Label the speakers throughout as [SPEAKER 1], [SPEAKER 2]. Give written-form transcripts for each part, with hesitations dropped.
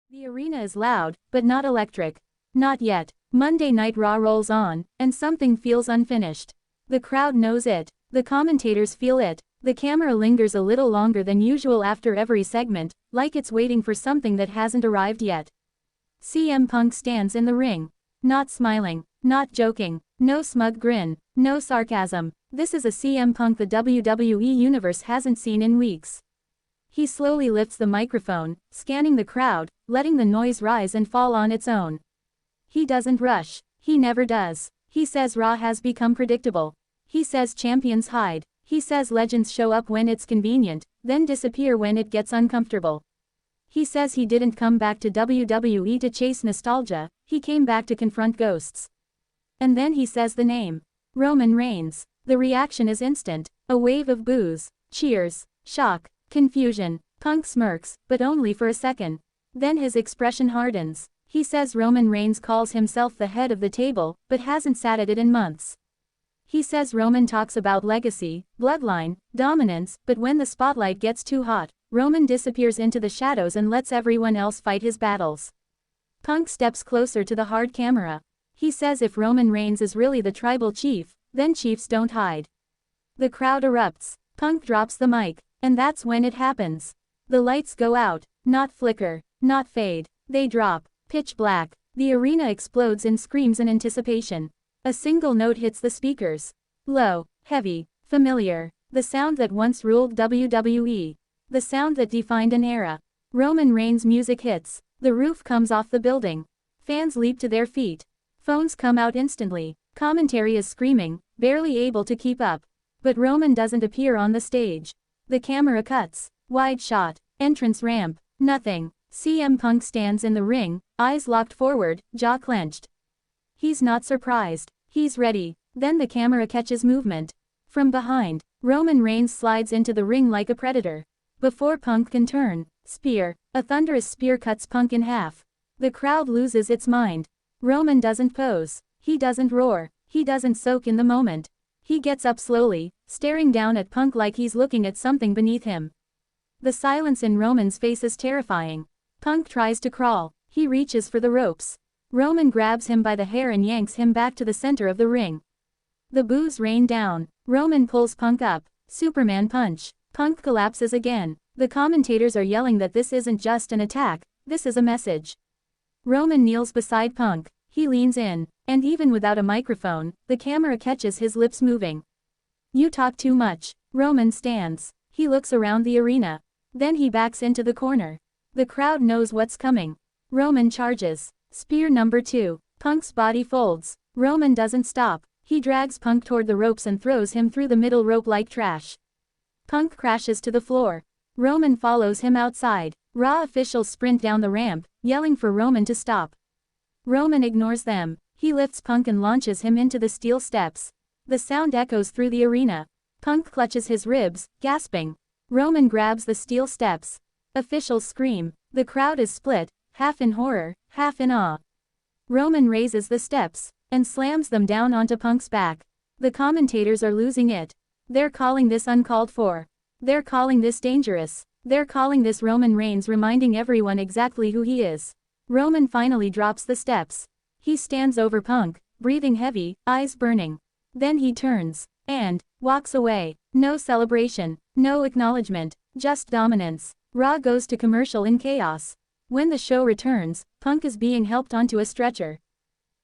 [SPEAKER 1] The arena is loud, but not electric. Not yet. Monday Night Raw rolls on, and something feels unfinished. The crowd knows it. The commentators feel it. The camera lingers a little longer than usual after every segment, like it's waiting for something that hasn't arrived yet. CM Punk stands in the ring. Not smiling. Not joking. No smug grin. No sarcasm. This is a CM Punk the WWE Universe hasn't seen in weeks. He slowly lifts the microphone, scanning the crowd, letting the noise rise and fall on its own. He doesn't rush. He never does. He says Raw has become predictable. He says champions hide. He says legends show up when it's convenient, then disappear when it gets uncomfortable. He says he didn't come back to WWE to chase nostalgia, he came back to confront ghosts. And then he says the name. Roman Reigns. The reaction is instant. A wave of boos, cheers, shock, confusion. Punk smirks, but only for a second. Then his expression hardens. He says Roman Reigns calls himself the head of the table, but hasn't sat at it in months. He says Roman talks about legacy, bloodline, dominance, but when the spotlight gets too hot, Roman disappears into the shadows and lets everyone else fight his battles. Punk steps closer to the hard camera. He says if Roman Reigns is really the tribal chief, then chiefs don't hide. The crowd erupts. Punk drops the mic. And that's when it happens. The lights go out, not flicker, not fade. They drop. Pitch black. The arena explodes in screams and anticipation. A single note hits the speakers. Low, heavy, familiar. The sound that once ruled WWE. The sound that defined an era. Roman Reigns' music hits. The roof comes off the building. Fans leap to their feet. Phones come out instantly. Commentary is screaming, barely able to keep up. But Roman doesn't appear on the stage. The camera cuts. Wide shot. Entrance ramp. Nothing. CM Punk stands in the ring, eyes locked forward, jaw clenched. He's not surprised. He's ready. Then the camera catches movement. From behind, Roman Reigns slides into the ring like a predator. Before Punk can turn, spear. A thunderous spear cuts Punk in half. The crowd loses its mind. Roman doesn't pose. He doesn't roar. He doesn't soak in the moment. He gets up slowly, staring down at Punk like he's looking at something beneath him. The silence in Roman's face is terrifying. Punk tries to crawl. He reaches for the ropes. Roman grabs him by the hair and yanks him back to the center of the ring. The boos rain down. Roman pulls Punk up. Superman punch. Punk collapses again. The commentators are yelling that this isn't just an attack, this is a message. Roman kneels beside Punk. He leans in, and even without a microphone, the camera catches his lips moving. "You talk too much." Roman stands. He looks around the arena. Then he backs into the corner. The crowd knows what's coming. Roman charges. Spear number 2. Punk's body folds. Roman doesn't stop. He drags Punk toward the ropes and throws him through the middle rope like trash. Punk crashes to the floor. Roman follows him outside. Raw officials sprint down the ramp, yelling for Roman to stop. Roman ignores them. He lifts Punk and launches him into the steel steps. The sound echoes through the arena. Punk clutches his ribs, gasping. Roman grabs the steel steps. Officials scream. The crowd is split, half in horror, half in awe. Roman raises the steps, and slams them down onto Punk's back. The commentators are losing it. They're calling this uncalled for. They're calling this dangerous. They're calling this Roman Reigns reminding everyone exactly who he is. Roman finally drops the steps. He stands over Punk, breathing heavy, eyes burning. Then he turns, and walks away. No celebration, no acknowledgement, just dominance. Raw goes to commercial in chaos. When the show returns, Punk is being helped onto a stretcher.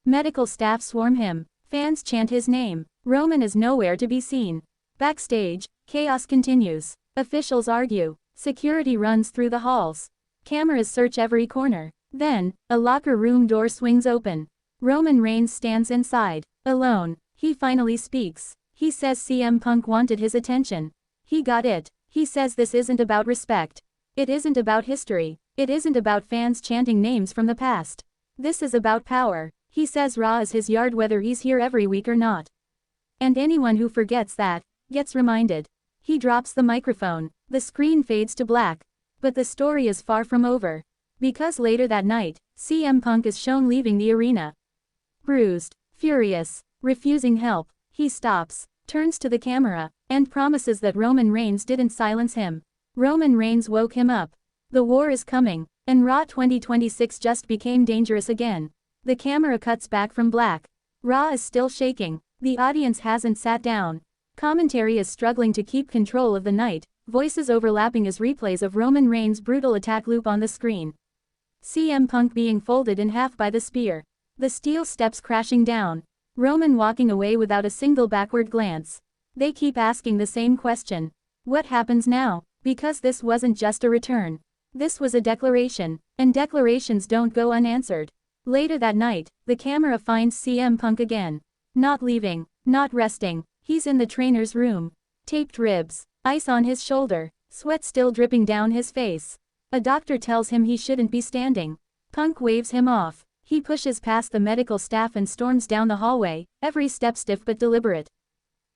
[SPEAKER 1] Medical staff swarm him. Fans chant his name. Roman is nowhere to be seen. Backstage, chaos continues. Officials argue. Security runs through the halls. Cameras search every corner. Then, a locker room door swings open. Roman Reigns stands inside. Alone. He finally speaks. He says CM Punk wanted his attention. He got it. He says this isn't about respect. It isn't about history. It isn't about fans chanting names from the past. This is about power. He says Raw is his yard whether he's here every week or not. And anyone who forgets that, gets reminded. He drops the microphone. The screen fades to black. But the story is far from over. Because later that night, CM Punk is shown leaving the arena. Bruised, furious, refusing help, he stops, turns to the camera, and promises that Roman Reigns didn't silence him. Roman Reigns woke him up. The war is coming. And Raw 2026 just became dangerous again. The camera cuts back from black. Raw is still shaking. The audience hasn't sat down. Commentary is struggling to keep control of the night, voices overlapping as replays of Roman Reigns' brutal attack loop on the screen. CM Punk being folded in half by the spear. The steel steps crashing down. Roman walking away without a single backward glance. They keep asking the same question. What happens now? Because this wasn't just a return. This was a declaration, and declarations don't go unanswered. Later that night, the camera finds CM Punk again. Not leaving, not resting, he's in the trainer's room. Taped ribs, ice on his shoulder, sweat still dripping down his face. A doctor tells him he shouldn't be standing. Punk waves him off. He pushes past the medical staff and storms down the hallway, every step stiff but deliberate.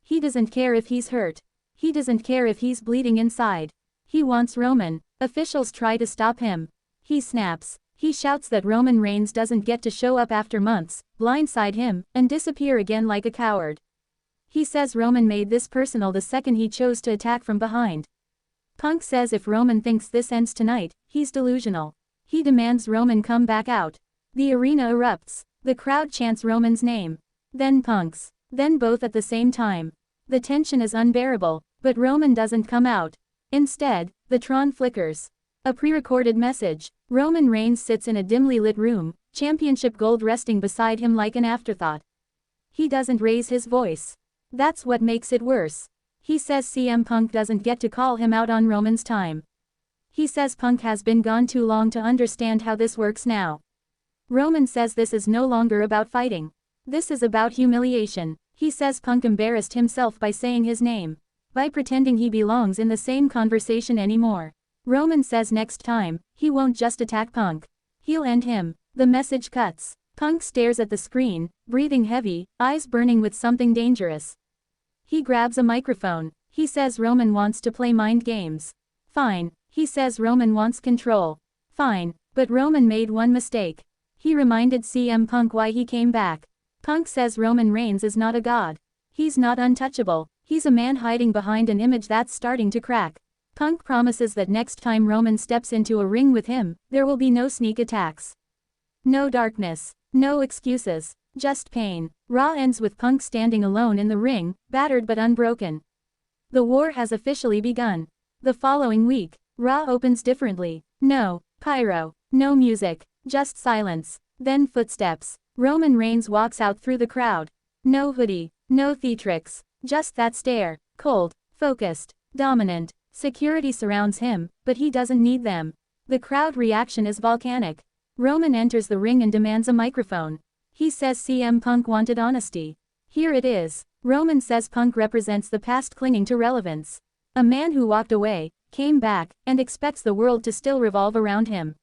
[SPEAKER 1] He doesn't care if he's hurt. He doesn't care if he's bleeding inside. He wants Roman. Officials try to stop him. He snaps. He shouts that Roman Reigns doesn't get to show up after months, blindside him, and disappear again like a coward. He says Roman made this personal the second he chose to attack from behind. Punk says if Roman thinks this ends tonight, he's delusional. He demands Roman come back out. The arena erupts. The crowd chants Roman's name. Then Punk's. Then both at the same time. The tension is unbearable, but Roman doesn't come out. Instead, the Tron flickers. A pre-recorded message. Roman Reigns sits in a dimly lit room, championship gold resting beside him like an afterthought. He doesn't raise his voice. That's what makes it worse. He says CM Punk doesn't get to call him out on Roman's time. He says Punk has been gone too long to understand how this works now. Roman says this is no longer about fighting. This is about humiliation. He says Punk embarrassed himself by saying his name. By pretending he belongs in the same conversation anymore. Roman says next time, he won't just attack Punk. He'll end him. The message cuts. Punk stares at the screen, breathing heavy, eyes burning with something dangerous. He grabs a microphone. He says Roman wants to play mind games. Fine. He says Roman wants control. Fine. But Roman made one mistake. He reminded CM Punk why he came back. Punk says Roman Reigns is not a god. He's not untouchable. He's a man hiding behind an image that's starting to crack. Punk promises that next time Roman steps into a ring with him, there will be no sneak attacks. No darkness. No excuses. Just pain. Raw ends with Punk standing alone in the ring, battered but unbroken. The war has officially begun. The following week, Raw opens differently. No pyro. No music. Just silence. Then footsteps. Roman Reigns walks out through the crowd. No hoodie. No theatrics. Just that stare. Cold. Focused. Dominant. Security surrounds him, but he doesn't need them. The crowd reaction is volcanic. Roman enters the ring and demands a microphone. He says CM Punk wanted honesty. Here it is. Roman says Punk represents the past clinging to relevance. A man who walked away, came back, and expects the world to still revolve around him.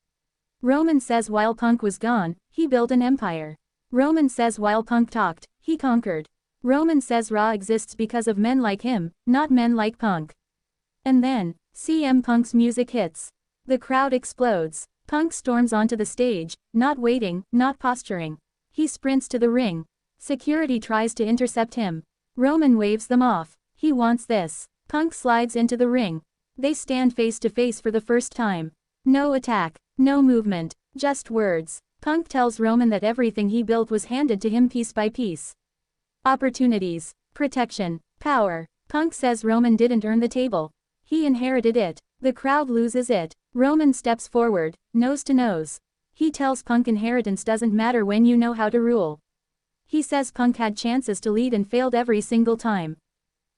[SPEAKER 1] Roman says while Punk was gone, he built an empire. Roman says while Punk talked, he conquered. Roman says Raw exists because of men like him, not men like Punk. And then, CM Punk's music hits. The crowd explodes. Punk storms onto the stage, not waiting, not posturing. He sprints to the ring. Security tries to intercept him. Roman waves them off. He wants this. Punk slides into the ring. They stand face to face for the first time. No attack, no movement, just words. Punk tells Roman that everything he built was handed to him piece by piece. Opportunities, protection, power. Punk says Roman didn't earn the table. He inherited it. The crowd loses it. Roman steps forward, nose to nose. He tells Punk inheritance doesn't matter when you know how to rule. He says Punk had chances to lead and failed every single time.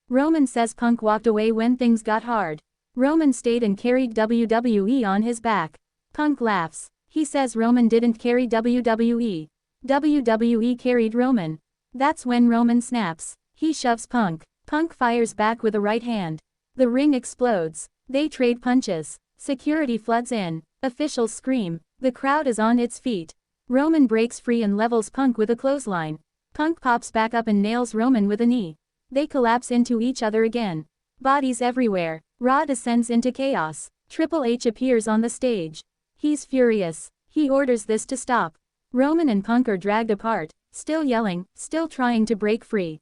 [SPEAKER 1] Roman says Punk walked away when things got hard. Roman stayed and carried WWE on his back. Punk laughs. He says Roman didn't carry WWE. WWE carried Roman. That's when Roman snaps. He shoves Punk. Punk fires back with a right hand. The ring explodes. They trade punches. Security floods in. Officials scream. The crowd is on its feet. Roman breaks free and levels Punk with a clothesline. Punk pops back up and nails Roman with a knee. They collapse into each other again. Bodies everywhere. Raw descends into chaos. Triple H appears on the stage. He's furious. He orders this to stop. Roman and Punk are dragged apart, still yelling, still trying to break free.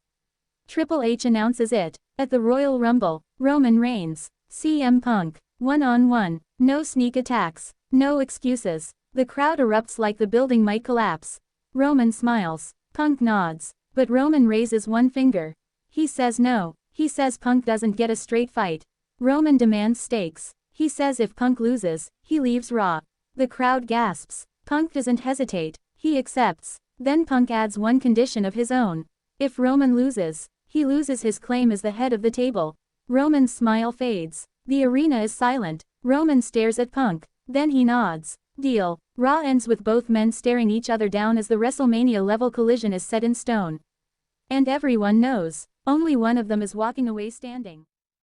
[SPEAKER 1] Triple H announces it. At the Royal Rumble, Roman Reigns, CM Punk, one-on-one, no sneak attacks. No excuses. The crowd erupts like the building might collapse. Roman smiles. Punk nods. But Roman raises one finger. He says no. He says Punk doesn't get a straight fight. Roman demands stakes. He says if Punk loses, he leaves Raw. The crowd gasps. Punk doesn't hesitate. He accepts. Then Punk adds one condition of his own. If Roman loses, he loses his claim as the head of the table. Roman's smile fades. The arena is silent. Roman stares at Punk. Then he nods. Deal. Raw ends with both men staring each other down as the WrestleMania-level collision is set in stone. And everyone knows. Only one of them is walking away standing.